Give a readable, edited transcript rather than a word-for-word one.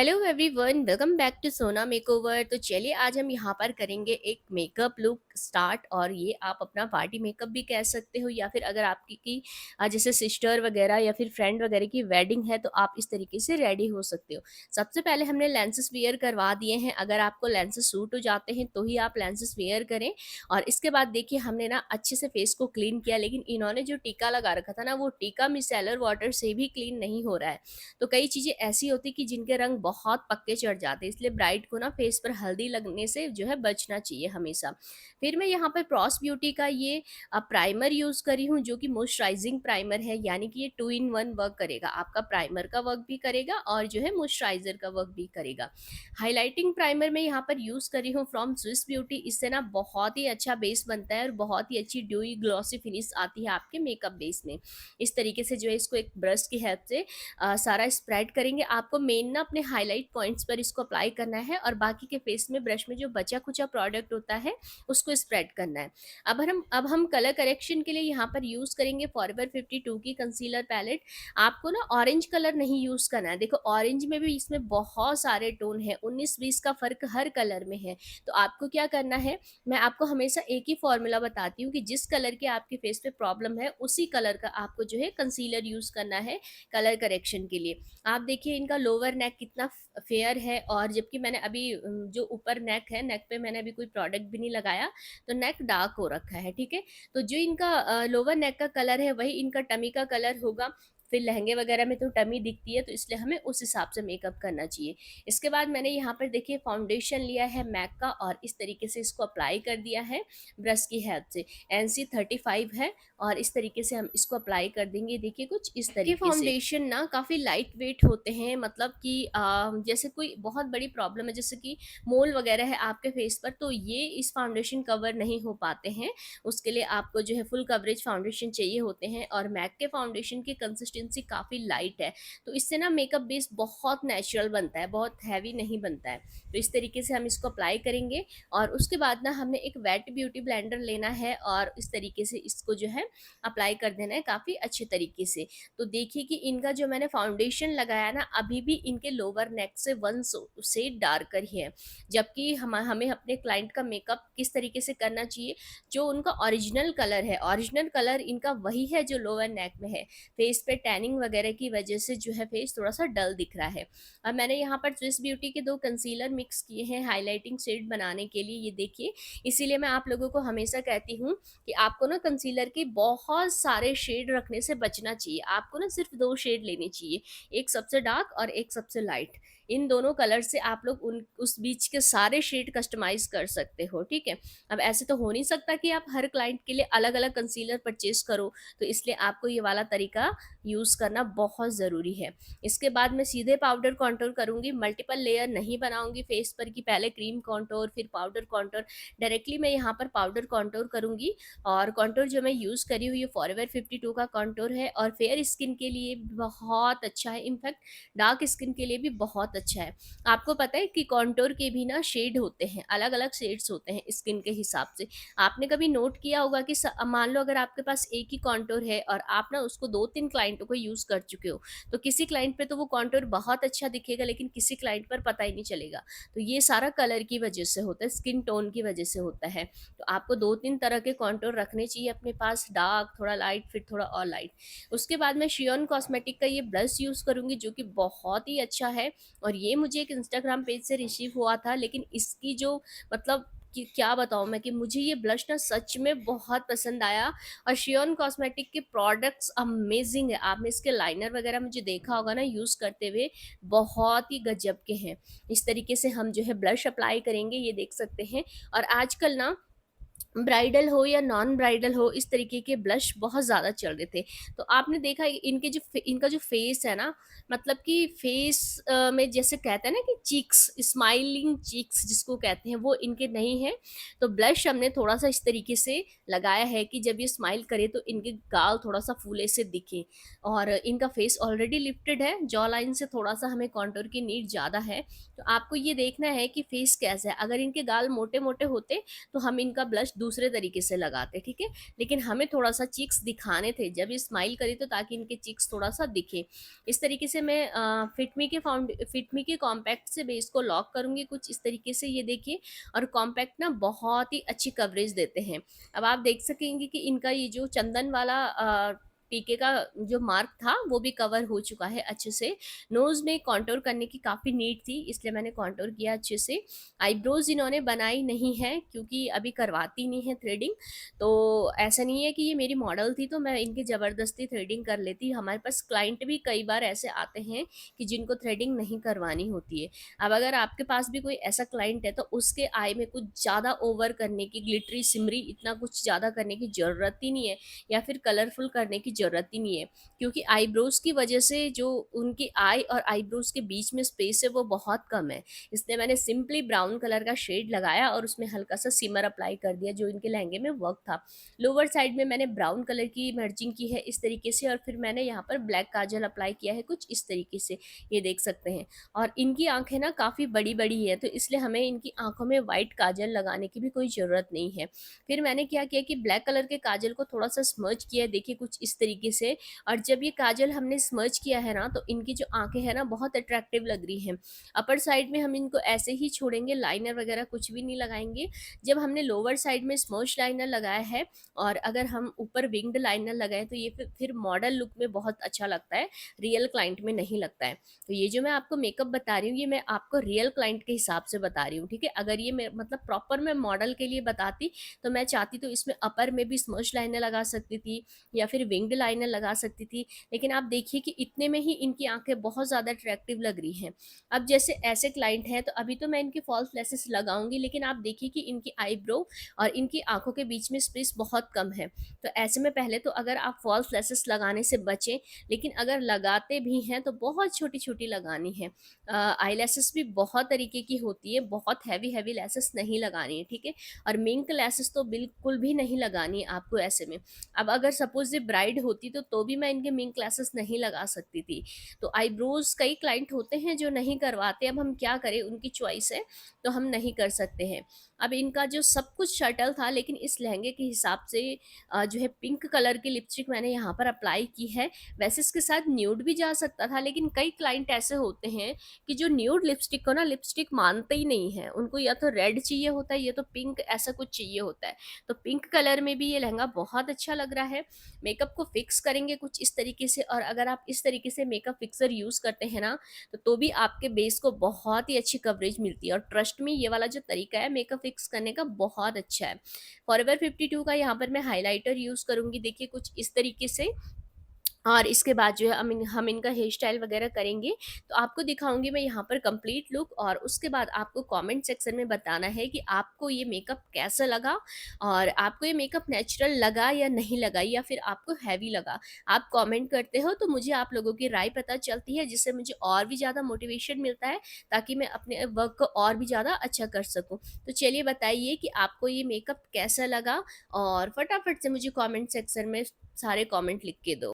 Hello everyone, welcome back to Sona makeover. तो चलिए आज हम यहाँ पर करेंगे एक मेकअप लुक स्टार्ट। और ये आप अपना पार्टी मेकअप भी कह सकते हो, या फिर अगर आपकी की जैसे सिस्टर वगैरह या फिर फ्रेंड वगैरह की वेडिंग है तो आप इस तरीके से रेडी हो सकते हो। सबसे पहले हमने लेंसेज वेयर करवा दिए हैं। अगर आपको लेंसेज सूट हो जाते हैं तो ही आप लेंसेज वेयर करें। और इसके बाद देखिए हमने ना अच्छे से फेस को क्लीन किया, लेकिन इन्होंने जो टीका लगा रखा था ना, वो टीका मिसेलर वाटर से भी क्लीन नहीं हो रहा है। तो कई चीज़ें ऐसी होती कि जिनके रंग बहुत पक्के चढ़ जाते हैं, इसलिए ब्राइड को ना फेस पर हल्दी लगने से जो है बचना चाहिए हमेशा। फिर मैं यहाँ पर प्रॉस ब्यूटी का ये प्राइमर यूज़ करी हूँ, जो कि मॉइस्चराइजिंग प्राइमर है, यानी कि ये 2 in 1 वर्क करेगा। आपका प्राइमर का वर्क भी करेगा और जो है मॉइस्चराइजर का वर्क भी करेगा। हाइलाइटिंग प्राइमर मैं यहाँ पर यूज़ करी हूँ फ्रॉम स्विस ब्यूटी। इससे ना बहुत ही अच्छा बेस बनता है और बहुत ही अच्छी ड्यूई ग्लॉसी फिनिश आती है आपके मेकअप बेस में। इस तरीके से जो है इसको एक ब्रश की हेल्प से सारा स्प्रेड करेंगे। आपको मेन ना अपने हाईलाइट पॉइंट्स पर इसको अप्लाई करना है और बाकी के फेस में ब्रश में जो बचा कुचा प्रोडक्ट होता है उसको स्प्रेड करना है। अब हम कलर करेक्शन के लिए यहाँ पर यूज़ करेंगे फॉरएवर 52 की कंसीलर पैलेट। आपको ना ऑरेंज कलर नहीं यूज़ करना है। देखो ऑरेंज में भी इसमें बहुत सारे टोन है, 19-20 का फर्क हर कलर में है। तो आपको क्या करना है, मैं आपको हमेशा एक ही फॉर्मूला बताती हूँ कि जिस कलर के आपके फेस पे प्रॉब्लम है उसी कलर का आपको जो है कंसीलर यूज़ करना है कलर करेक्शन के लिए। आप देखिए इनका लोअर नेक कितना फेयर है, और जबकि मैंने अभी जो ऊपर नेक है, नेक पे मैंने अभी कोई प्रोडक्ट भी नहीं लगाया, तो नेक डार्क हो रखा है। ठीक है, तो जो इनका लोअर नेक का कलर है वही इनका टमी का कलर होगा। फिर लहंगे वगैरह में तो टमी दिखती है, तो इसलिए हमें उस हिसाब से मेकअप करना चाहिए। इसके बाद मैंने यहाँ पर देखिए फाउंडेशन लिया है मैक का, और इस तरीके से इसको अप्लाई कर दिया है ब्रश की हेल्प से। NC35 है, और इस तरीके से हम इसको अप्लाई कर देंगे। देखिए कुछ इस तरीके से फाउंडेशन ना काफ़ी लाइट वेट होते हैं, मतलब कि जैसे कोई बहुत बड़ी प्रॉब्लम है, जैसे कि मोल वगैरह है आपके फेस पर, तो ये इस फाउंडेशन कवर नहीं हो पाते हैं। उसके लिए आपको जो है फुल कवरेज फाउंडेशन चाहिए होते हैं, और मैक के फाउंडेशन की कंसिस्टेंसी काफ़ी लाइट है, तो इससे ना मेकअप बेस बहुत नेचुरल बनता है, बहुत हैवी नहीं बनता है। तो इस तरीके से हम इसको अप्लाई करेंगे। और उसके बाद ना हमने एक वेट ब्यूटी ब्लेंडर लेना है, और इस तरीके से इसको जो है अप्लाई कर देना है काफ़ी अच्छे तरीके से। तो देखिए कि इनका जो मैंने फाउंडेशन लगाया ना, अभी भी इनके लोअर नेक से 1 शेड डार्कर ही है। जबकि हमें अपने क्लाइंट का मेकअप किस तरीके से करना चाहिए, जो उनका ओरिजिनल कलर है, ओरिजिनल कलर इनका वही है जो लोअर नेक में है। फेस पे टैनिंग वगैरह की वजह से जो है फेस थोड़ा सा डल दिख रहा है। अब मैंने यहाँ पर स्विस ब्यूटी के 2 कंसीलर मिक्स किए हैं हाइलाइटिंग शेड बनाने के लिए, ये देखिए। इसीलिए मैं आप लोगों को हमेशा कहती हूँ कि आपको ना कंसीलर के बहुत सारे शेड रखने से बचना चाहिए। आपको ना सिर्फ 2 शेड लेने चाहिए, एक सबसे डार्क और एक सबसे लाइट। इन दोनों कलर से आप लोग उन उस बीच के सारे शेड कस्टमाइज़ कर सकते हो, ठीक है? अब ऐसे तो हो नहीं सकता कि आप हर क्लाइंट के लिए अलग-अलग कंसीलर परचेज़ करो, तो इसलिए आपको ये वाला तरीका यूज़ करना बहुत ज़रूरी है। इसके बाद मैं सीधे पाउडर कॉन्टूर करूँगी, मल्टीपल लेयर नहीं बनाऊँगी फेस पर कि पहले क्रीम कॉन्टूर फिर पाउडर कॉन्टूर। डायरेक्टली मैं यहाँ पर पाउडर कॉन्टूर करूँगी। और कॉन्टूर जो मैं यूज़ करी हुई है फॉरएवर 52 का कॉन्टूर है, और फेयर स्किन के लिए भी बहुत अच्छा है, इनफैक्ट डार्क स्किन के लिए भी बहुत अच्छा है। आपको पता है कि कॉन्टूर के भी ना शेड होते हैं, अलग-अलग शेड्स होते हैं स्किन के हिसाब से। आपने कभी नोट किया होगा कि मान लो अगर आपके पास एक ही कॉन्टूर है और आप ना उसको 2-3 क्लाइंटों को यूज़ कर चुके हो, तो किसी क्लाइंट पे तो वो कॉन्टूर बहुत अच्छा दिखेगा, लेकिन किसी क्लाइंट पर पता ही नहीं चलेगा। तो ये सारा कलर की वजह से होता है, स्किन टोन की वजह से होता है। तो आपको 2-3 तरह के कॉन्टूर रखने चाहिए अपने पास, डार्क, थोड़ा लाइट, फिर थोड़ा और लाइट। उसके बाद मैं शियॉन कॉस्मेटिक का ये ब्लश यूज़ करूँगी, जो कि बहुत ही अच्छा है। और ये मुझे एक इंस्टाग्राम पेज से रिसीव हुआ था, लेकिन इसकी जो मतलब कि क्या बताऊँ मैं, कि मुझे ये ब्लश ना सच में बहुत पसंद आया। और शियॉन कॉस्मेटिक के प्रोडक्ट्स अमेजिंग है। आपने इसके लाइनर वगैरह मुझे देखा होगा ना यूज़ करते हुए, बहुत ही गजब के हैं। इस तरीके से हम जो है ब्लश अप्लाई करेंगे, ये देख सकते हैं। और आजकल ना ब्राइडल हो या नॉन ब्राइडल हो, इस तरीके के ब्लश बहुत ज़्यादा चल रहे थे। तो आपने देखा इनका जो फेस है ना, मतलब कि फेस में जैसे कहते हैं ना कि चीक्स, स्माइलिंग चीक्स जिसको कहते हैं, वो इनके नहीं है। तो ब्लश हमने थोड़ा-सा इस तरीके से लगाया है कि जब ये स्माइल करे तो इनके गाल थोड़ा-सा फूले से दिखें। और इनका फेस ऑलरेडी लिफ्टेड है, जॉ लाइन से थोड़ा-सा हमें कॉन्टूर की नीड ज़्यादा है। तो आपको ये देखना है कि फेस कैसा है। अगर इनके गाल मोटे-मोटे होते तो हम इनका ब्लश दूसरे तरीके से लगाते, ठीक है? लेकिन हमें थोड़ा-सा चीक्स दिखाने थे, जब ये स्माइल करी तो ताकि इनके चीक्स थोड़ा-सा दिखे। इस तरीके से मैं फिट मी के कॉम्पैक्ट से बेस को लॉक करूँगी कुछ इस तरीके से, ये देखिए। और कॉम्पैक्ट ना बहुत ही अच्छी कवरेज देते हैं। अब आप देख सकेंगे कि इनका ये जो चंदन वाला पीके का जो मार्क था वो भी कवर हो चुका है अच्छे से। नोज़ में कॉन्टूर करने की काफ़ी नीड थी, इसलिए मैंने कॉन्टूर किया अच्छे से। आईब्रोज़ इन्होंने बनाई नहीं है क्योंकि अभी करवाती नहीं है थ्रेडिंग। तो ऐसा नहीं है कि ये मेरी मॉडल थी तो मैं इनकी ज़बरदस्ती थ्रेडिंग कर लेती। हमारे पास क्लाइंट भी कई बार ऐसे आते हैं कि जिनको थ्रेडिंग नहीं करवानी होती है। अब अगर आपके पास भी कोई ऐसा क्लाइंट है तो उसके आई में कुछ ज़्यादा ओवर करने की, ग्लिटरी सिमरी इतना कुछ ज़्यादा करने की ज़रूरत ही नहीं है, या फिर कलरफुल करने की ज़रूरत ही नहीं है। क्योंकि आईब्रोज़ की वजह से जो उनकी आई और आईब्रोज़ के बीच में स्पेस है वो बहुत कम है। इसलिए मैंने सिंपली ब्राउन कलर का शेड लगाया और उसमें हल्का सा सिमर अप्लाई कर दिया जो इनके लहंगे में वर्क था। लोअर साइड में मैंने ब्राउन कलर की मर्जिंग की है इस तरीके से, और फिर मैंने यहाँ पर ब्लैक काजल अप्लाई किया है कुछ इस तरीके से, ये देख सकते हैं। और इनकी आँखें ना काफ़ी बड़ी-बड़ी हैं, तो इसलिए हमें इनकी आँखों में व्हाइट काजल लगाने की भी कोई ज़रूरत नहीं है। फिर मैंने क्या किया कि ब्लैक कलर के काजल को थोड़ा-सा स्मर्ज किया, देखिए कुछ इस तरीके से। और जब ये काजल हमने स्मर्ज किया है ना, तो इनकी जो आँखें हैं ना बहुत अट्रैक्टिव लग रही हैं। अपर साइड में हम इनको ऐसे ही छोड़ेंगे, लाइनर वगैरह कुछ भी नहीं लगाएँगे। जब हमने लोअर साइड में स्मर्श लाइनर लगाया है और अगर हम ऊपर विंग्ड लाइनर लगाएँ तो ये फिर मॉडल लुक में बहुत अच्छा लगता है, रियल क्लाइंट में नहीं लगता है। तो ये जो मैं आपको मेकअप बता रही हूँ ये मैं आपको रियल क्लाइंट के हिसाब से बता रही हूँ, ठीक है? अगर ये मैं मतलब प्रॉपर मैं मॉडल के लिए बताती तो मैं चाहती तो इसमें अपर में भी स्मर्श लाइनर लगा सकती थी या फिर विंग्ड लाइनर लगा सकती थी। लेकिन आप देखिए कि इतने में ही इनकी आँखें बहुत ज़्यादा अट्रैक्टिव लग रही हैं। अब जैसे ऐसे क्लाइंट हैं तो अभी तो मैं इनकी फॉल्स लैसेस लगाऊँगी, लेकिन आप देखिए कि इनकी आईब्रो और इनकी आँखों के बीच में स्पेस बहुत कम है। तो ऐसे में पहले तो अगर आप फॉल्स लैसेस लगाने से बचें, लेकिन अगर लगाते भी हैं तो बहुत छोटी-छोटी लगानी है। आईलैशेस भी बहुत तरीके की होती है, बहुत हेवी लैशेस नहीं लगानी है, ठीक है? और मिंक लैशेस तो बिल्कुल भी नहीं लगानी है आपको ऐसे में। अब अगर सपोज़ ये ब्राइड होती तो भी मैं इनके मिंक लैशेस नहीं लगा सकती थी। तो आईब्रोज़ कई क्लाइंट होते हैं जो नहीं करवाते, अब हम क्या करें, उनकी चॉइस है, तो हम नहीं कर सकते हैं। अब इनका जो सब कुछ शटल था, लेकिन इस लहंगे के हिसाब से जो है पिंक कलर की लिपस्टिक मैंने यहाँ पर अप्लाई की है। वैसे इसके साथ न्यूड भी जा सकता था, लेकिन कई क्लाइंट ऐसे होते हैं कि जो न्यूड लिपस्टिक को ना लिपस्टिक मानते ही नहीं है। उनको या तो रेड चाहिए होता है या तो पिंक, ऐसा कुछ चाहिए होता है। तो पिंक कलर में भी ये लहंगा बहुत अच्छा लग रहा है। मेकअप को फिक्स करेंगे कुछ इस तरीके से, और अगर आप इस तरीके से मेकअप फिक्सर यूज़ करते हैं ना, तो भी आपके बेस को बहुत ही अच्छी कवरेज मिलती है। और ट्रस्ट मी, ये वाला जो तरीका है मेकअप फिक्स करने का बहुत अच्छा है। फॉरएवर 52 का यहाँ पर मैं हाइलाइटर यूज़ करूँगी, देखिए कुछ इस तरीके से। और इसके बाद जो है हम इनका हेयर स्टाइल वगैरह करेंगे, तो आपको दिखाऊँगी मैं यहाँ पर कंप्लीट लुक, और उसके बाद आपको कमेंट सेक्शन में बताना है कि आपको ये मेकअप कैसा लगा, और आपको ये मेकअप नेचुरल लगा या नहीं लगा, या फिर आपको हैवी लगा। आप कमेंट करते हो तो मुझे आप लोगों की राय पता चलती है, जिससे मुझे और भी ज़्यादा मोटिवेशन मिलता है, ताकि मैं अपने वर्क को और भी ज़्यादा अच्छा कर सकूँ। तो चलिए बताइए कि आपको ये मेकअप कैसा लगा, और फटाफट से मुझे कमेंट सेक्शन में सारे कमेंट लिख के दो।